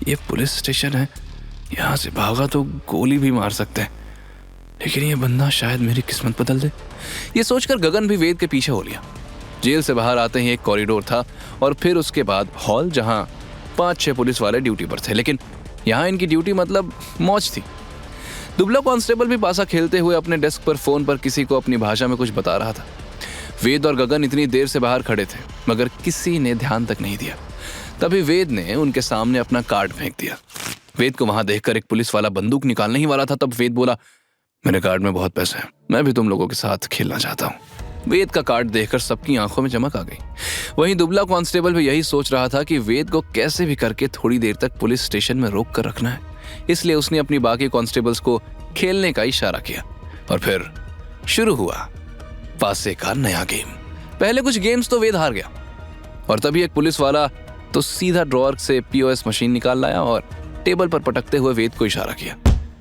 ये police station है, यहाँ से भागा तो गोली भी मार सकते हैं, लेकिन ये बंदा शायद मेरी किस्मत बदल दे। ये सोचकर गगन भी वेद के पीछे हो लिया। जेल से बाहर आते ही एक कॉरिडोर था और फिर उसके बाद हॉल, जहाँ 5-6 पुलिस वाले ड्यूटी पर थे, लेकिन यहाँ इनकी ड्यूटी मतलब मौज थी। दुबला कांस्टेबल भी पासा खेलते हुए अपने डेस्क पर फोन पर किसी को अपनी भाषा में कुछ बता रहा था। वेद और गगन इतनी देर से बाहर खड़े थे मगर किसी ने ध्यान तक नहीं दिया। तभी वेद ने उनके सामने अपना कार्ड फेंक दिया। वेद को वहां देखकर एक पुलिस वाला बंदूक निकालने ही वाला था, तब वेद बोला, मेरे कार्ड में बहुत पैसे हैं, मैं भी तुम लोगों के साथ खेलना चाहता हूँ। वेद का कार्ड देखकर सबकी आंखों में चमक आ गई। वहीं दुबला कांस्टेबल भी यही सोच रहा था कि वेद को कैसे भी करके थोड़ी देर तक पुलिस स्टेशन में रोक कर रखना है, इसलिए उसने अपनी बाकी कांस्टेबल्स को खेलने का इशारा किया और फिर शुरू हुआ पासे का नया गेम। पहले कुछ गेम्स तो वेद हार गया और तभी एक पुलिस वाला तो सीधा ड्रॉअर से पीओएस मशीन निकाल लाया और टेबल पर पटकते हुए वेद को इशारा किया।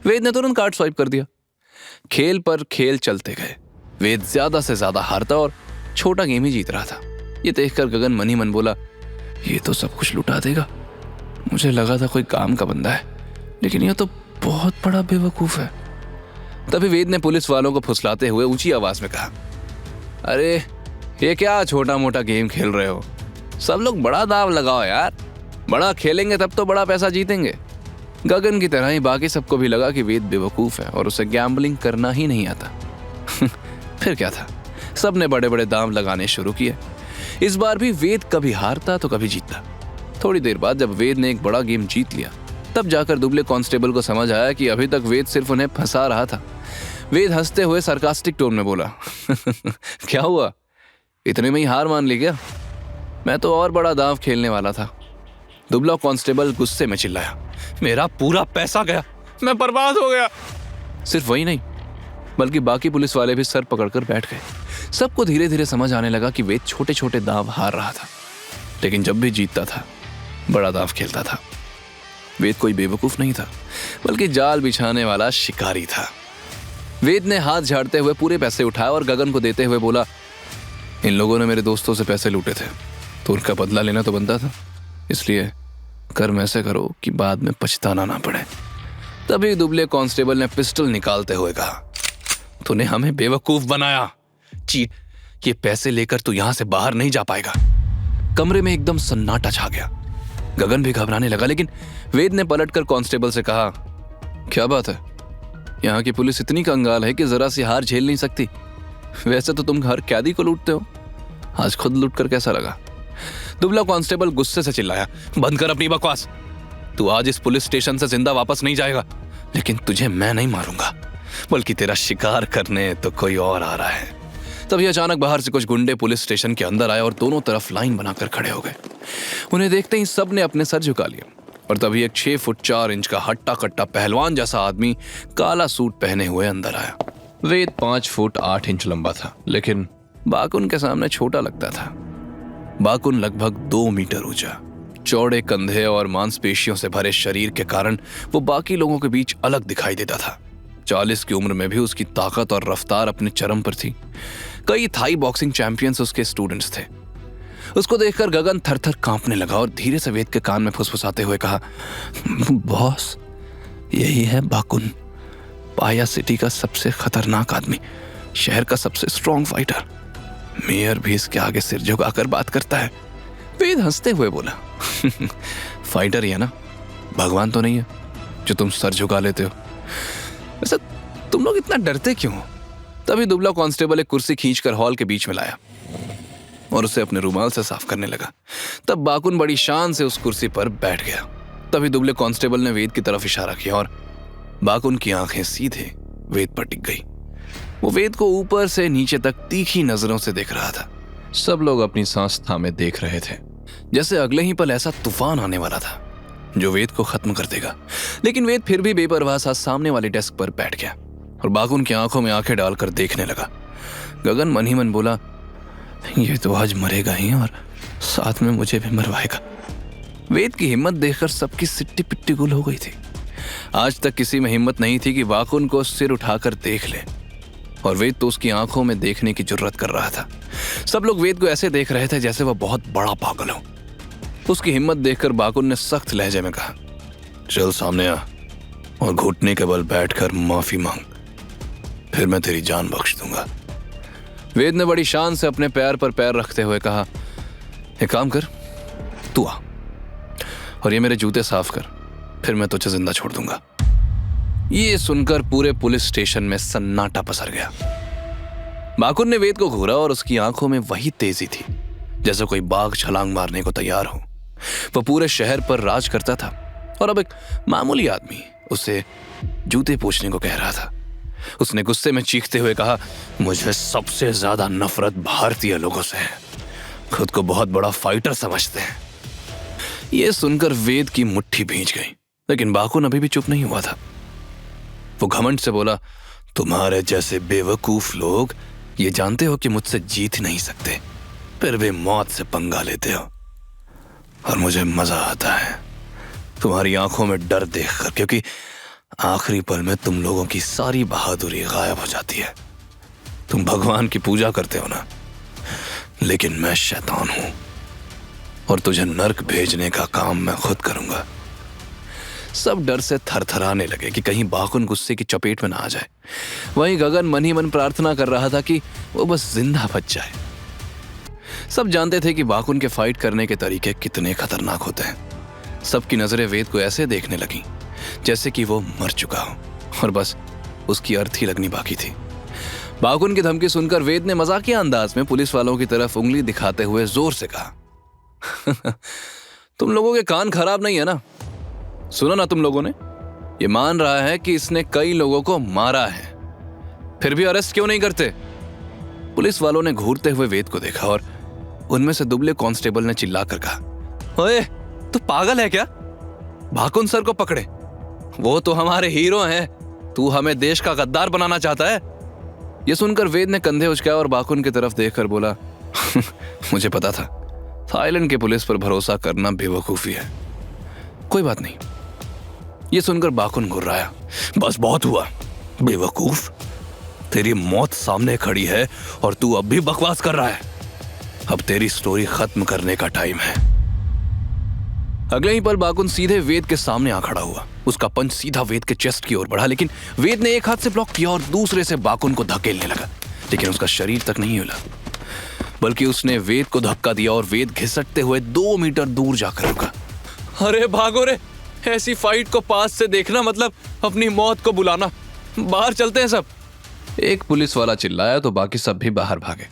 वेद ने तुरंत कार्ड स्वाइप कर दिया। खेल पर खेल चलते गए। वेद ज्यादा से ज्यादा हारता और छोटा गेम ही जीत रहा था। ये देखकर गगन मन ही मन बोला, ये तो सब कुछ लुटा देगा। मुझे लगा था कोई काम का बंदा है, लेकिन यह तो बहुत बड़ा बेवकूफ है। तभी वेद ने पुलिस वालों को फुसलाते हुए ऊंची आवाज में कहा, अरे ये क्या छोटा मोटा गेम खेल रहे हो? सब लोग बड़ा दाव लगाओ यार, बड़ा खेलेंगे तब तो बड़ा पैसा जीतेंगे। गगन की तरह ही बाकी सबको भी लगा कि वेद बेवकूफ है और उसे गैम्बलिंग करना ही नहीं आता। फिर क्या था, सबने बड़े बड़े दांव लगाने शुरू किए। इस बार भी वेद कभी हारता तो कभी जीतता। थोड़ी देर बाद जब वेद ने एक बड़ा गेम जीत लिया, तब जाकर दुबले कांस्टेबल को समझ आया कि अभी तक वेद सिर्फ उन्हें फंसा रहा था। वेद हंसते हुए सार्कास्टिक टोन में बोला, क्या हुआ, इतने में ही हार मान ली क्या? मैं तो और बड़ा दांव खेलने वाला था। दुबला कांस्टेबल गुस्से में चिल्लाया, मेरा पूरा पैसा गया, मैं बर्बाद हो गया। सिर्फ वही नहीं बल्कि बाकी पुलिस वाले भी सर पकड़कर बैठ गए। सबको धीरे धीरे समझ आने लगा कि वेद छोटे छोटे दांव हार रहा था, लेकिन जब भी जीतता था बड़ा दांव खेलता था। वेद कोई बेवकूफ नहीं था, बल्कि जाल बिछाने वाला शिकारी था। वेद ने हाथ झाड़ते हुए पूरे पैसे उठाए और गगन को देते हुए बोला, इन लोगों ने मेरे दोस्तों से पैसे लूटे थे तो उनका बदला लेना तो बनता था, इसलिए कर्म ऐसे करो कि बाद में पछताना ना पड़े। तभी दुबले कांस्टेबल ने पिस्टल निकालते हुए कहा, तूने हमें बेवकूफ बनाया, चीट, ये पैसे लेकर तू यहां से बाहर नहीं जा पाएगा। कमरे में एकदम सन्नाटा छा गया। गगन भी घबराने लगा, लेकिन वेद ने पलटकर कांस्टेबल से कहा, क्या बात है, यहाँ की पुलिस इतनी कंगाल है कि जरा सी हार झेल नहीं सकती। वैसे तो तुम हर कैदी को लूटते हो, आज खुद लूट कर कैसा लगा? दुबला कांस्टेबल गुस्से से चिल्लाया, बंद कर अपनी बकवास, तू आज इस पुलिस स्टेशन से जिंदा वापस नहीं जाएगा, लेकिन तुझे मैं नहीं मारूंगा, बल्कि तेरा शिकार करने तो कोई और आ रहा है। तभी अचानक बाहर से कुछ गुंडे पुलिस स्टेशन के अंदर आए और दोनों तरफ लाइन बनाकर खड़े हो गए। उन्हें देखते ही सब ने अपने सर झुका लिया और तभी एक 6 फुट 4 इंच का हट्टा कट्टा पहलवान जैसा आदमी काला सूट पहने हुए अंदर आया। वेद 5 फुट 8 इंच लंबा था, लेकिन बाकुन के सामने छोटा लगता था। बाकुन लगभग 2 मीटर ऊंचा, चौड़े कंधे और मांसपेशियों से भरे शरीर के कारण वो बाकी लोगों के बीच अलग दिखाई देता था। 40 की उम्र में भी उसकी ताकत और रफ्तार अपने चरम पर थी। कई थाई बॉक्सिंग चैंपियंस उसके स्टूडेंट्स थे। उसको देखकर गगन थर-थर कांपने लगा और धीरे से वेद के कान में फुसफुसाते हुए कहा, बॉस, यही है बाकुन, पाया सिटी का सबसे खतरनाक आदमी, शहर का सबसे स्ट्रॉन्ग फाइटर। मेयर भी इसके आगे सिर झुकाकर बात करता है। वेद हंसते हुए बोला, फाइटर ही है ना, भगवान तो नहीं है जो तुम सर झुका लेते हो। वैसे तुम लोग इतना डरते क्यों हो? तभी दुबला कांस्टेबल एक कुर्सी खींचकर हॉल के बीच में लाया और उसे अपने रुमाल से साफ करने लगा। तब बाकुन बड़ी शान से उस कुर्सी पर बैठ गया। तभी दुबले कांस्टेबल ने वेद की तरफ इशारा किया और बाकुन की आंखें सीधे वेद पर टिक गई। वो वेद को ऊपर से नीचे तक तीखी नजरों से देख रहा था। सब लोग अपनी सांस थामे देख रहे थे, जैसे अगले ही पल ऐसा तूफान आने वाला था जो वेद को खत्म कर देगा। लेकिन वेद फिर भी बेपरवाह सा सामने वाले डेस्क पर बैठ गया और बाकुन की आंखों में आंखें डालकर देखने लगा। गगन मन ही मन बोला, ये तो आज मरेगा ही और साथ में मुझे भी मरवाएगा। वेद की हिम्मत देखकर सबकी सिट्टी पिट्टी गुल हो गई थी। आज तक किसी में हिम्मत नहीं थी कि बाकुन को सिर उठाकर देख ले, और वेद तो उसकी आंखों में देखने की जुर्रत कर रहा था। सब लोग वेद को ऐसे देख रहे थे जैसे वह बहुत बड़ा पागल हो। उसकी हिम्मत देखकर बाकुन ने सख्त लहजे में कहा, चल सामने आ और घुटने के बल बैठकर माफी मांग, फिर मैं तेरी जान बख्श दूंगा। वेद ने बड़ी शान से अपने पैर पर पैर रखते हुए कहा, एक काम कर, तू आ और ये मेरे जूते साफ कर, फिर मैं तुझे जिंदा छोड़ दूंगा। ये सुनकर पूरे पुलिस स्टेशन में सन्नाटा पसर गया। बाकुन ने वेद को घूरा और उसकी आंखों में वही तेजी थी जैसे कोई बाघ छलांग मारने को तैयार हो। वह पूरे शहर पर राज करता था और अब एक मामूली आदमी उसे जूते पूछने को कह रहा था। उसने गुस्से में चीखते हुए कहा, मुझे सबसे ज्यादा नफरत भारतीय लोगों से है, खुद को बहुत बड़ा फाइटर समझते हैं। यह सुनकर वेद की मुट्ठी भींच गई, लेकिन बाकुन अभी भी चुप नहीं हुआ था। वो घमंड से बोला, तुम्हारे जैसे बेवकूफ लोग ये जानते हो कि मुझसे जीत नहीं सकते, फिर भी मौत से पंगा लेते हो और मुझे मजा आता है तुम्हारी आंखों में डर देखकर, क्योंकि आखिरी पल में तुम लोगों की सारी बहादुरी गायब हो जाती है। तुम भगवान की पूजा करते हो ना, लेकिन मैं शैतान हूं और तुझे नर्क भेजने का काम मैं खुद करूंगा। सब डर से थरथराने लगे कि कहीं बाकुन गुस्से की चपेट में ना आ जाए। वहीं गगन मन ही मन प्रार्थना कर रहा था कि वो बस जिंदा बच जाए। सब जानते थे कि बाकुन के फाइट करने के तरीके कितने खतरनाक होते हैं। सबकी नजरें वेद को ऐसे देखने लगी जैसे कि वो मर चुका हो और बस उसकी अर्थी लगनी बाकी थी। बाकुन की धमकी सुनकर वेद ने मजाकिया अंदाज में पुलिस वालों की तरफ उंगली दिखाते हुए जोर से कहा, तुम लोगों के कान खराब नहीं है ना? सुना ना तुम लोगों ने? ये मान रहा है कि इसने कई लोगों को मारा है, फिर भी अरेस्ट क्यों नहीं करते? पुलिस वालों ने घूरते हुए वेद को देखा और उनमें से दुबले कांस्टेबल ने चिल्लाकर कहा, ओए, तू पागल है क्या? बाकुन सर को पकड़े, वो तो हमारे हीरो हैं, तू हमें देश का गद्दार बनाना चाहता है? यह सुनकर वेद ने कंधे उचकाए और बाकुन की तरफ देखकर बोला, मुझे पता था थाईलैंड के पुलिस पर भरोसा करना बेवकूफी है, कोई बात नहीं। यह सुनकर बाकुन घुर्राया, बस बहुत हुआ बेवकूफ, तेरी मौत सामने खड़ी है और तू अब भी बकवास कर रहा है। अब तेरी स्टोरी खत्म करने का टाइम है। अगले ही पल बाकुन सीधे वेद के सामने आ खड़ा हुआ। उसका पंच सीधा वेद के चेस्ट की ओर बढ़ा, लेकिन वेद ने एक हाथ से ब्लॉक किया और दूसरे से बाकुन को धकेलने लगा, लेकिन उसका शरीर तक नहीं हिला, बल्कि उसने वेद को धक्का दिया और वेद घिसटते हुए 2 मीटर दूर जाकर रुका। अरे भागो रे, ऐसी फाइट को पास से देखना मतलब अपनी मौत को बुलाना, बाहर चलते हैं सब। एक पुलिस वाला चिल्लाया तो बाकी सब भी बाहर भागे।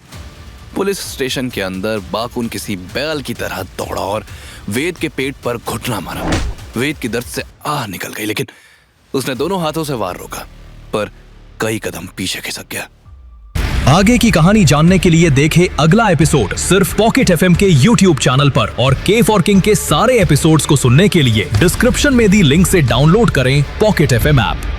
पुलिस स्टेशन के अंदर बाकुन किसी बैल की तरह दौड़ा और वेद के पेट पर घुटना मारा। वेद की दर्द से आह निकल गई, लेकिन उसने दोनों हाथों से वार रोका, पर कई कदम पीछे खिसक गया। आगे की कहानी जानने के लिए देखें अगला एपिसोड सिर्फ पॉकेट एफएम के YouTube चैनल पर, और के फॉर किंग के सारे एपिसोड्स को सुनने के लिए डिस्क्रिप्शन में दी लिंक से डाउनलोड करें पॉकेट एफएम ऐप।